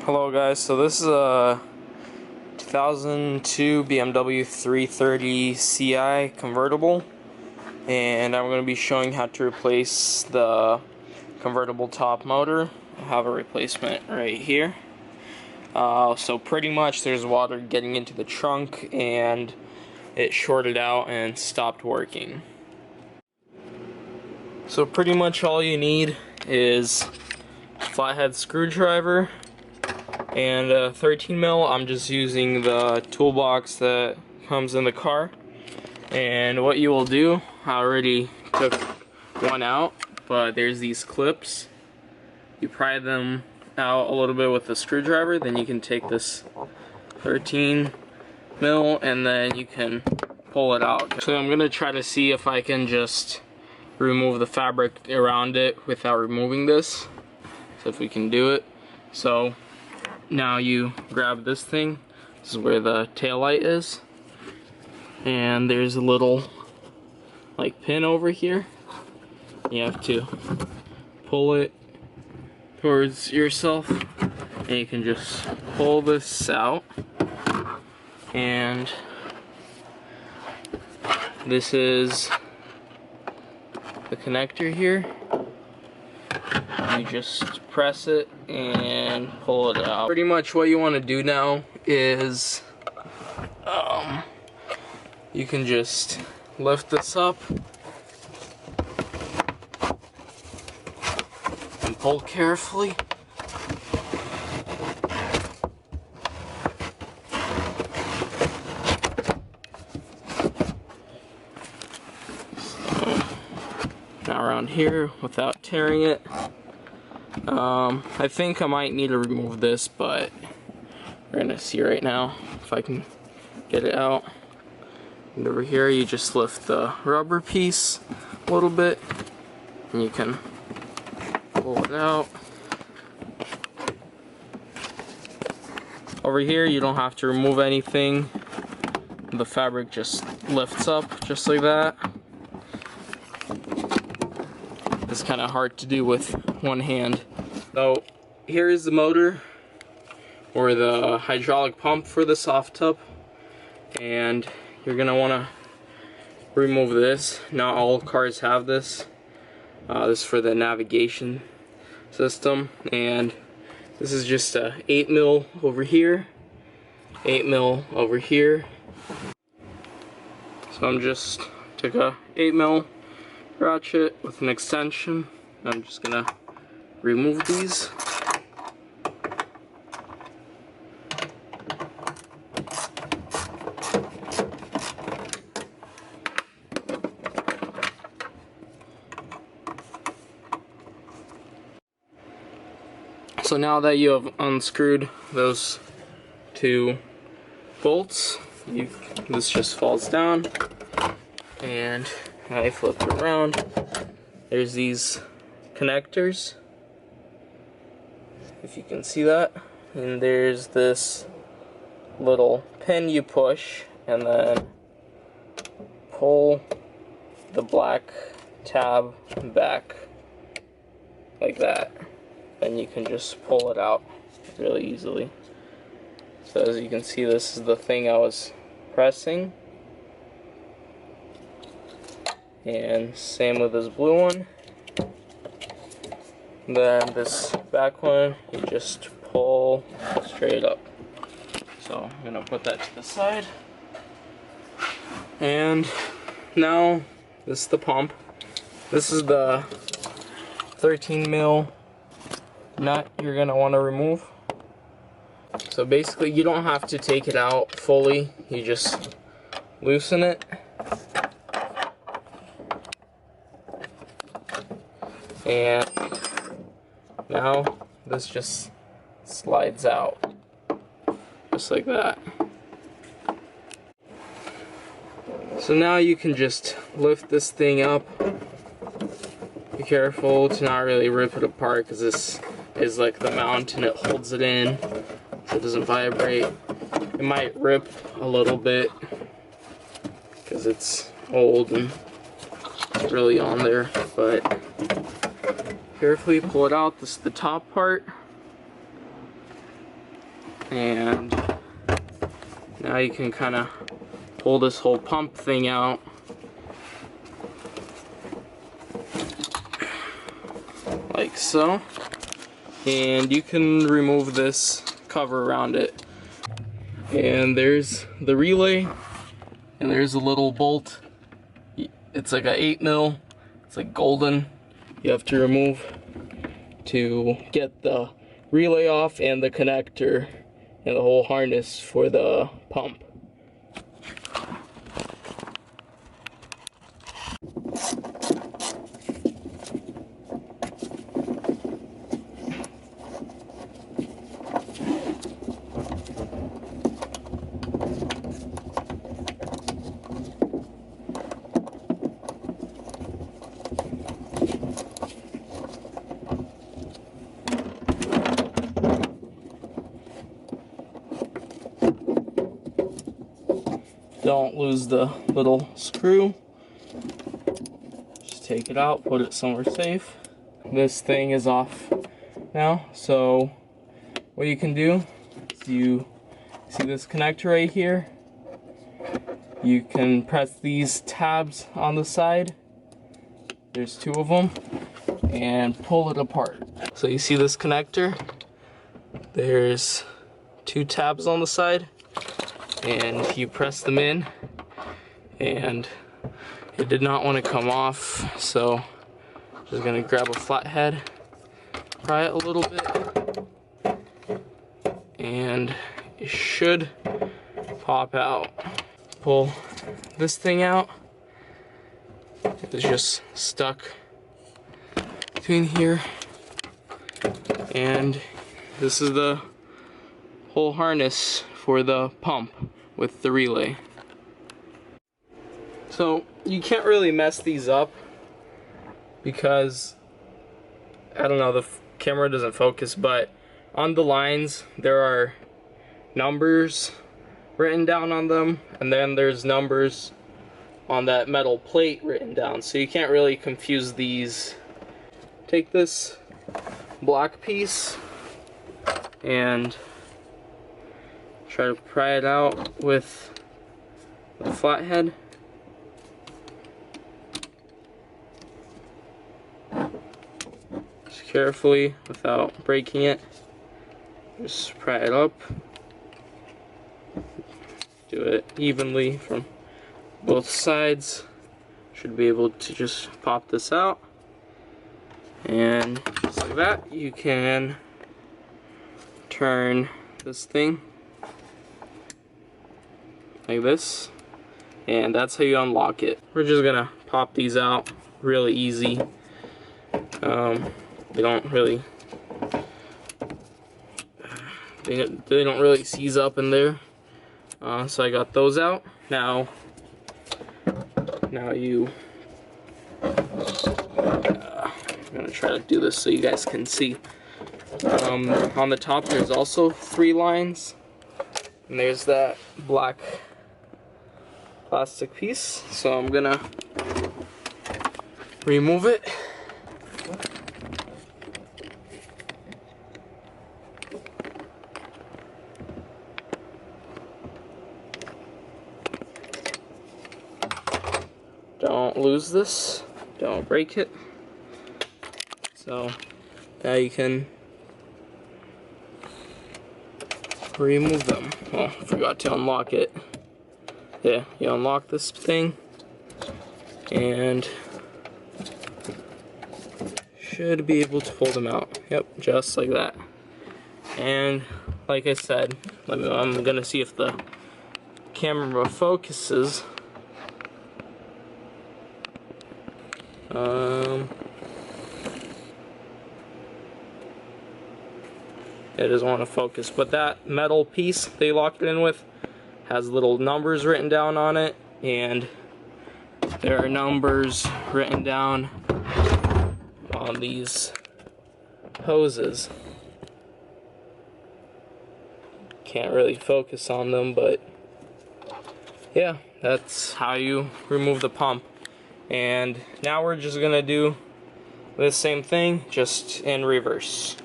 Hello guys, so this is a 2002 BMW 330 Ci convertible, and I'm going to be showing how to replace the convertible top motor. I have a replacement right here. So pretty much there's water getting into the trunk and it shorted out and stopped working. So pretty much all you need is a flathead screwdriver and a 13 mil. I'm just using the toolbox that comes in the car. And what you will do, I already took one out, but there's these clips. You pry them out a little bit with the screwdriver, then you can take this 13 mil and then you can pull it out. So I'm gonna try to see if I can just remove the fabric around it without removing this. So if we can do it. So now you grab this thing. This is where the tail light is, and there's a little like pin over here. You have to pull it towards yourself and you can just pull this out, and this is the connector here. You just press it and pull it out. Pretty much what you want to do now is you can just lift this up and pull carefully. Now around here without tearing it. I think I might need to remove this, but we're gonna see right now if I can get it out. And over here you just lift the rubber piece a little bit and you can pull it out. Over here you don't have to remove anything. The fabric just lifts up just like that. It's kind of hard to do with one hand. So here is the motor or the hydraulic pump for the soft tub, and you're gonna want to remove this. Not all cars have this. This is for the navigation system, and this is just a 8 mil over here, 8 mil over here. So I'm just took a 8 mil ratchet with an extension. I'm just gonna remove these. So now that you have unscrewed those two bolts, this just falls down, and I flip it around. There's these connectors, if you can see that, and there's this little pin you push and then pull the black tab back like that, and you can just pull it out really easily. So as you can see, this is the thing I was pressing, and same with this blue one. Then this back one, you just pull straight up. So I'm gonna put that to the side. And now this is the pump. This is the 13 mil nut you're gonna want to remove. So basically you don't have to take it out fully, you just loosen it. And now this just slides out, just like that. So now you can just lift this thing up. Be careful to not really rip it apart, because this is like the mount and it holds it in so it doesn't vibrate. It might rip a little bit because it's old and it's really on there, but carefully pull it out. This is the top part. And now you can kind of pull this whole pump thing out. Like so. And you can remove this cover around it. And there's the relay, and there's a little bolt. It's like a 8mm. It's like golden. You have to remove to get the relay off and the connector and the whole harness for the pump. Don't lose the little screw. Just take it out, put it somewhere safe. This thing is off now, so what you can do is you see this connector right here. You can press these tabs on the side. There's 2 of them, and pull it apart. So you see this connector? There's 2 tabs on the side. And you press them in, and it did not want to come off, so I'm just gonna grab a flathead, pry it a little bit, and it should pop out. Pull this thing out. It's just stuck between here, and this is the whole harness for the pump with the relay. So you can't really mess these up because, I don't know, the camera doesn't focus, but on the lines there are numbers written down on them, and then there's numbers on that metal plate written down, so you can't really confuse these. Take this black piece and try to pry it out with the flathead. Just carefully, without breaking it. Just pry it up. Do it evenly from both sides. Should be able to just pop this out. And just like that, you can turn this thing like this, and that's how you unlock it. We're just gonna pop these out really easy. They don't really seize up in there. So I got those out. Now you I'm gonna try to do this so you guys can see. On the top there's also 3 lines, and there's that black plastic piece, so I'm gonna remove it. Don't lose this, don't break it. So now you can remove them. Oh, I forgot to unlock it. Yeah, you unlock this thing and should be able to pull them out. Yep, just like that. And like I said, I'm gonna see if the camera focuses. It doesn't want to focus, but that metal piece they locked it in with has little numbers written down on it, and there are numbers written down on these hoses. Can't really focus on them, but yeah, that's how you remove the pump. And now we're just gonna do the same thing, just in reverse.